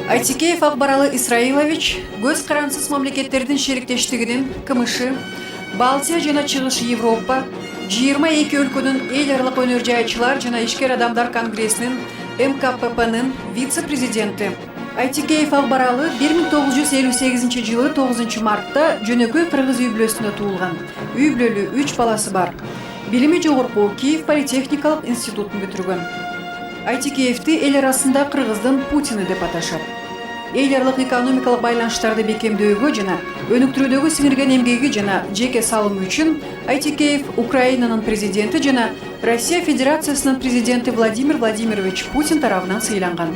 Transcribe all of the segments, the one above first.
Айтикеев Акбаралы Исраилович көз карансыз мамлекеттердин шериктештигинин КМШ, Балтия жана Чыгыш Европа, 22 өлкөнүн эл аралык өнөр жайчылар жана ишкер адамдар конгрессинин МКППнын вице-президенти. Айтикеев Акбаралы 1958 жылы 9 мартта жөнөкөй кыргыз үй бүлөсүндө туулган. Үй бүлөлүү 3 баласы бар. Билими жогорку Киев политехникалык институтун бүтүргөн. Айтикеевти эл арасында Кыргыздын Путини деп аташат. Эл аралык экономикалык байланыштарды бекемдөөгө жана өнүктүрүүдөгө сиңирген эмгеги жана жеке салымы үчүн Айтикеев Украинанын президенти жана Россия Федерациясынын президенти Владимир Владимирович Путин тарабынан сыйланган.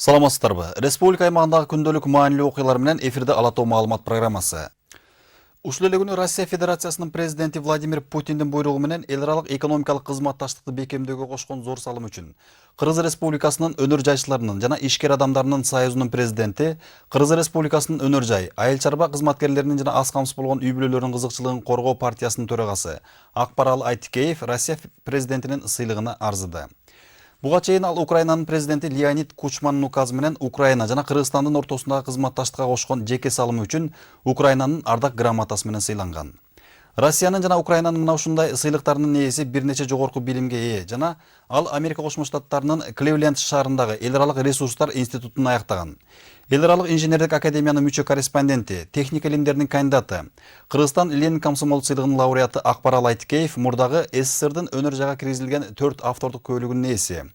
Саламатсыздарбы. Республика аймагындагы күндөлүк маанилүү окуялар менен эфирде Алатоо маалымат программасы. Ушул эле күнү Россия Федерациясынын президенти Владимир Путиндин буйругу менен эл аралык экономикалык кызматташтыкты бекемдөөгө кошкон зор салым үчүн Кыргыз Республикасынын өнөр жайчыларынын жана ишкер адамдарынын союзунун президенти, Кыргыз Республикасынын өнөр жай, айыл чарба кызматкерлеринин жана аз камсыз болгон үй бүлөлөрүнүн кызыкчылыгын коргоо партиясынын төрагасы Акбаралы Айтикеев Россия президентинин сыйлыгына арзыды. Буга чейин ал Украинанын президенти Леонид Кучманын указы менен Украина жана Кыргызстандын ортосундагы кызматташтыкка кошкон жеке салымы үчүн Украинанын ардак грамотасы менен сыйланган. Россиянын жана Украинанын мына ушундай сыйлыктарынын ээси бир нече жогорку билимге ээ жана ал Америка Кошмо Штаттарынын Кливленд шаарындагы эл аралык ресурстар институтун аяктаган. Эл аралык инженердик академиянын мүчө корреспонденти, техника илимдеринин кандидаты, Кыргызстан Ленин комсомол сыйлыгынын лауреаты Акбаралы Айтикеев мурдагы СССРдин өнөр жайга киргизилген 4 автордук көйлөгүнүн ээси.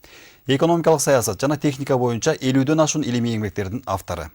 Экономикалык саясат жана техника боюнча 50дөн ашуун илимий эмгектердин автору.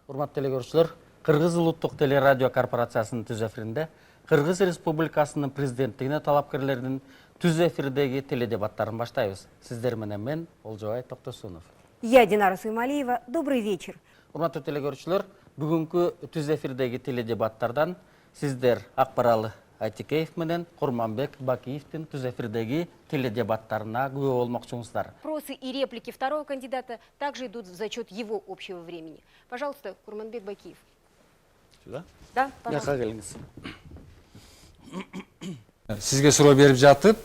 Урматтуу телекөрүүчүлөр, Кыргыз улуттук телерадио корпорациясынын түз эфиринде Кыргыз Республикасынын президенттигине талапкерлердин түз эфирдеги теледебаттарын баштайбыз. Сиздер менен мен Олжобай Токтосунов. Я Динара Суймалиева. Добрый вечер. Урматтуу телекөрүүчүлөр, бүгүнкү түз эфирдеги теледебаттардан сиздер Акбаралы Айтикеев менен Курманбек Бакиевдин түз эфирдеги теледебаттарына күбө болмокчусуздар. Вопросы и реплики второго кандидата также идут в зачет его общего времени. Пожалуйста, Курманбек Бакиев. Сюда? Да, пожалуйста. Келиңиз. Сизге суроо берип жатып,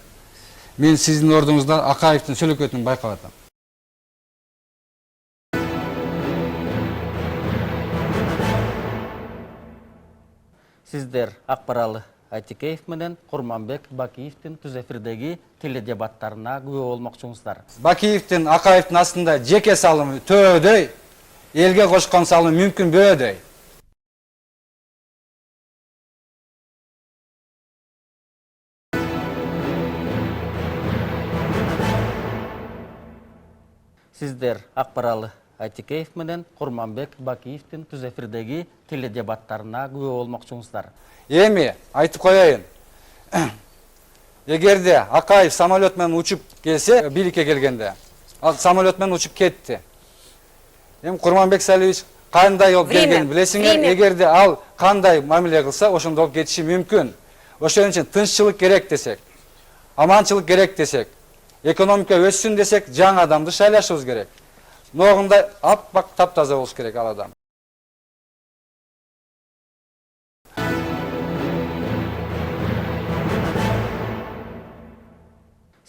мен сиздин ордуңуздан Акаевдин сөйлөкөтүн байкап атам. Сиздер Акбаралы Айтикеев менен Курманбек Бакиевдин түз эфирдеги теледебаттарына күбө болмокчусуздар. Бакиевдин Акаевдин астында жеке салымы төөдөй, элге кошкон салымы мүмкүн бөөдөй. Сиздер Акбаралы Айтикеев менен Курманбек Бакиевдин түз эфирдеги теледебаттарына күбө болмокчусуздар. Эми айтып коеюн. Эгерде Акаев самолет менен учуп келсе, бийликке келгенде, ал самолет менен учуп кетти. Эми Курманбек Салиевич кандай болуп келгенин билесиңер? Эгерде ал кандай мамиле кылса, ошондой болуп кетиши мүмкүн. Ошон үчүн тынччылык керек десек, аманчылык керек десек, экономика өссүн десек, жаңы адамды шайлашыбыз керек. Ногундай аппак таптаза болуш керек ал адам.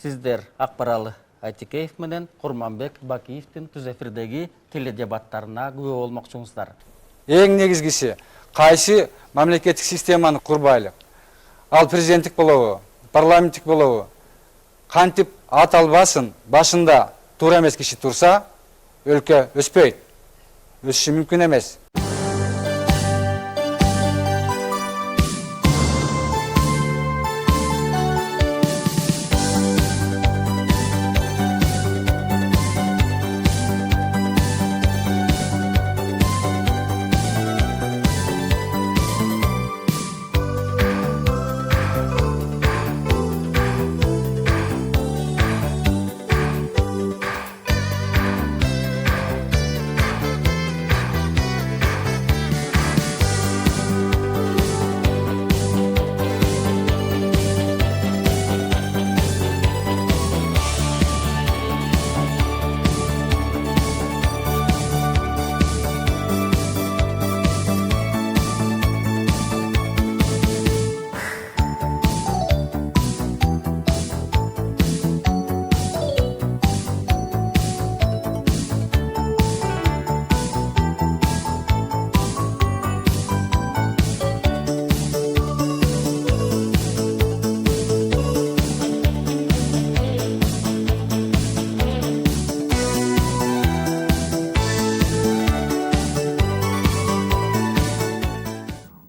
Сиздер Акбаралы Айтикеев менен Курманбек Бакиевдин түз эфирдеги теледебаттарына күбө болмокчусуздар. Эң негизгиси, кайсы мамлекеттик системаны курбайлык? Ал президенттик болобу, парламенттик болобу? Кантип аталбасын, башында туура эмес киши турса, өлкө өспөйт. Өсүшү мүмкүн эмес.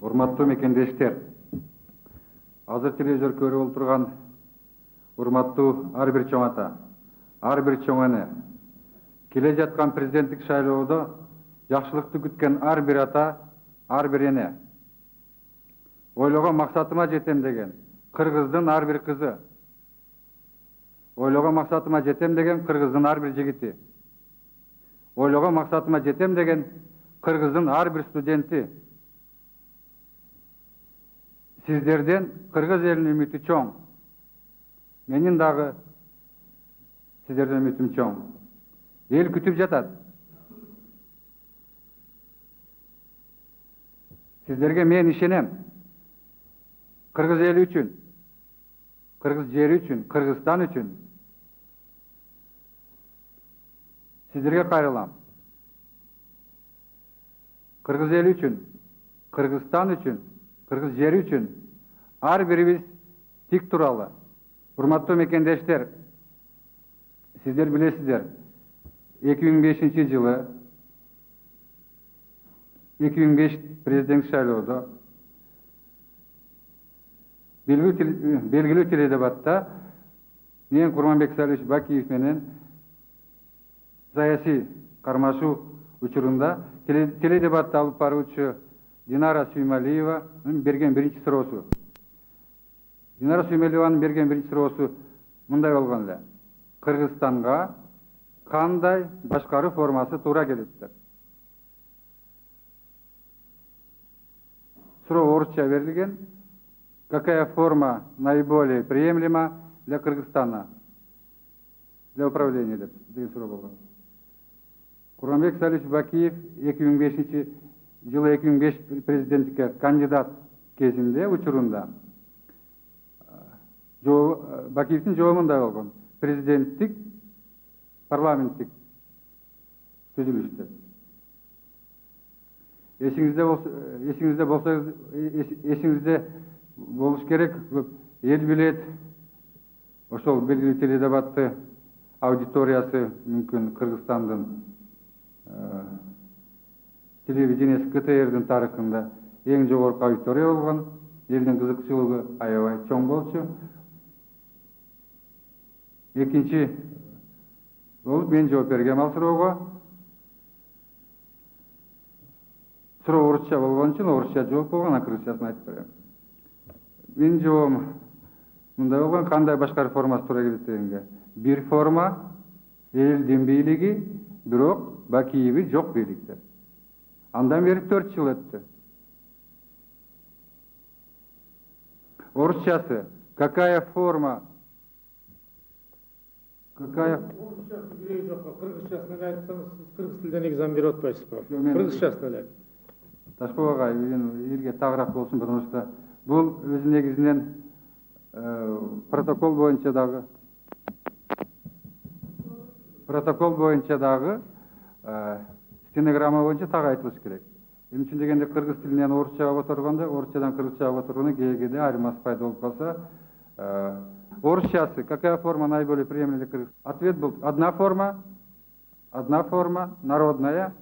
урматтуу мекендештер, азыр телевизор көрүп отурган урматтуу ар бир чоң ата, ар бир чоң эне, келе жаткан президенттик шайлоодо жакшылыкты күткөн ар бир ата, ар бир эне, ойлогон максатыма жетем деген кыргыздын ар бир кызы, ойлогон максатыма жетем деген кыргыздын ар бир жигити, ойлогон максатыма жетем деген кыргыздын ар бир студенти. Сиздерден кыргыз элинин үмүтү чоң. Менин дагы сиздерден үмүтүм чоң. Эл күтүп жатат. Сиздерге мен ишенем. Кыргыз эли үчүн, кыргыз жери үчүн, Кыргызстан үчүн сиздерге кайрылам. Кыргыз эли үчүн, Кыргызстан үчүн, кыргыз жери үчүн ар бирибиз тик туралы. Урматтуу мекендештер, сиздер билесиздер, 2005 жылы 2005 президент шайлоодо белгилүү теледебатта мен Курманбек Салиевич Бакиев менен саясий кармашуу учурунда теледебатты алып баруучу Динара Сүймалиева берген биринчи суроосу. Динара Сүймалиеванын берген биринчи суроосу мындай болгон эле. Кыргызстанга кандай башкаруу формасы туура келет деп. Суроо орусча берилген. Какая форма наиболее приемлема для Кыргызстана, для управления деген суроо болгон. Курманбек Салиевич Бакиев 2005 жылы 2005 президенттикке кандидат кезинде учурунда Бакиевдин жообу мындай болгон. Президенттик, парламенттик түзүлүштөр. Эсиңизде болуш керек, эл билет, ошол белгилүү теледебатты аудиториясы мүмкүн Кыргызстандын телевидениеси КТРдин тарыхында эң жогорку аудитория болгон, элдин кызыкчылыгы аябай чоң болчу. Экинчи болуп мен жооп бергем ал суроого. Суроо орусча болгон үчүн орусча жооп болгон, анан кыргызчасын айтып берем. Менин жообум мындай болгон, кандай башкаруу формасы туура келет дегенге. Бир форма элдин бийлиги, бирок Бакиеви жок бийликте. Андан бери 4 жыл өттү. Орусчасы какая форма? Кыргызчасын эле айтсаңыз, сиз кыргыз тилинде негизи берип атпайсызбы? Кыргызчасын эле. Ташков агай, элге тагыраак болсун, потому что бул өз негизинен протокол боюнча дагы стенограмма боюнча так айтылыш керек. Эмне үчүн дегенде кыргыз тилинен орусчага которгондо, орусчадан кыргызчага которгондо кээде айырмасы пайда болуп калса, орусчасы какая форма наиболее приемлема для Кыргызстана? Ответ был одна форма народная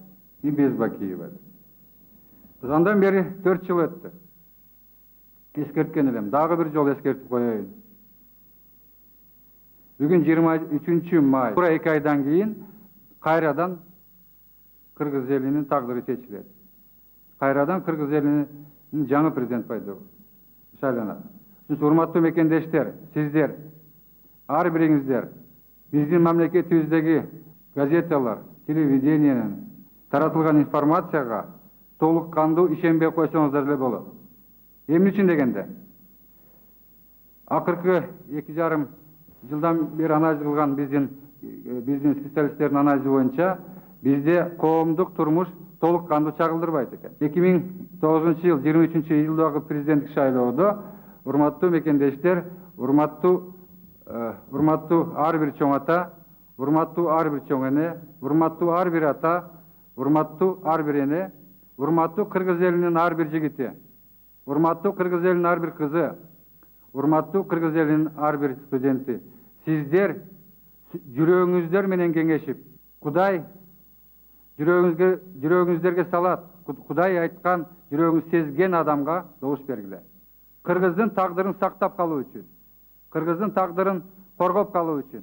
и без Бакиева. Андан бери 4 жыл өттү. Эскерткен элем, дагы бир жолу эскертип коеюн. Бүгүн 23 май, туура 2 айдан кийин кайрадан кыргыз элинин тагдыры чечилет. Кайрадан кыргыз элинин жаңы президент шайланат. Урматтуу мекендештер, сиздер, ар бириңиздер биздин мамлекетибиздеги газеталар, телевидениенин таратылган информацияга толук кандуу ишенбей койсоңуздар эле болот. Эмне үчүн дегенде, акыркы 2,5 жылдан бери анализ кылган биздин специалисттердин анализи боюнча бизде коомдук турмуш толук кандуу чагылдырбайт экен. 2009 жыл 23-жылдагы президенттик шайлоодо урматтуу мекендештер, урматтуу ар бир чоң ата, урматтуу ар бир чоң эне, урматтуу ар бир ата, урматтуу ар бир эне, урматтуу кыргыз элинин ар бир жигити, урматтуу кыргыз элинин ар бир кызы, урматтуу кыргыз элинин ар бир студенти. Сиздер жүрөгүңүздөр менен кеңешип, Кудай жүрөгүңүздөргө салат, Кудай айткан жүрөгүн сезген адамга добуш бергиле. Кыргыздын тагдырын сактап калуу үчүн, кыргыздын тагдырын коргоп калуу үчүн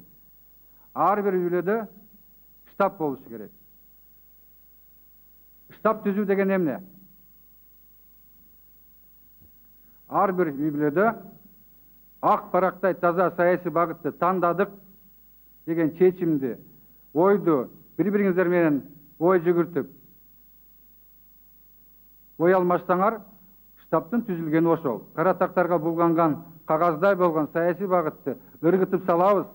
ар бир үйлөдө штаб болушу керек. Штаб түзүү деген эмне? Ар бир үйлөдө ак барактай таза саясий багытты тандадык деген чечимди, ойду бири-бириңиздер менен ой жүгүртүп, ой алмаштаңар, штабтын түзүлгени ошол. Кара тактарга булганган кагаздай болгон саясий багытты ыргытып салабыз.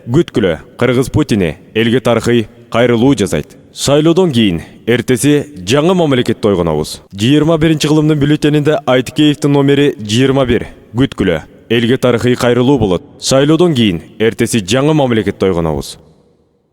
Күткүлө Кыргыз Путини элге тарыхый кайрылуу жасайт. Шайлоодон кийин эртеси жаңы мамлекетти ойгонобуз. 21-кылымдын бюллетенинде Айтыкеевдин номери 21. Күткүлө элге тарыхый кайрылуу болот. Шайлоодон кийин эртеси жаңы мамлекетти ойгонобуз.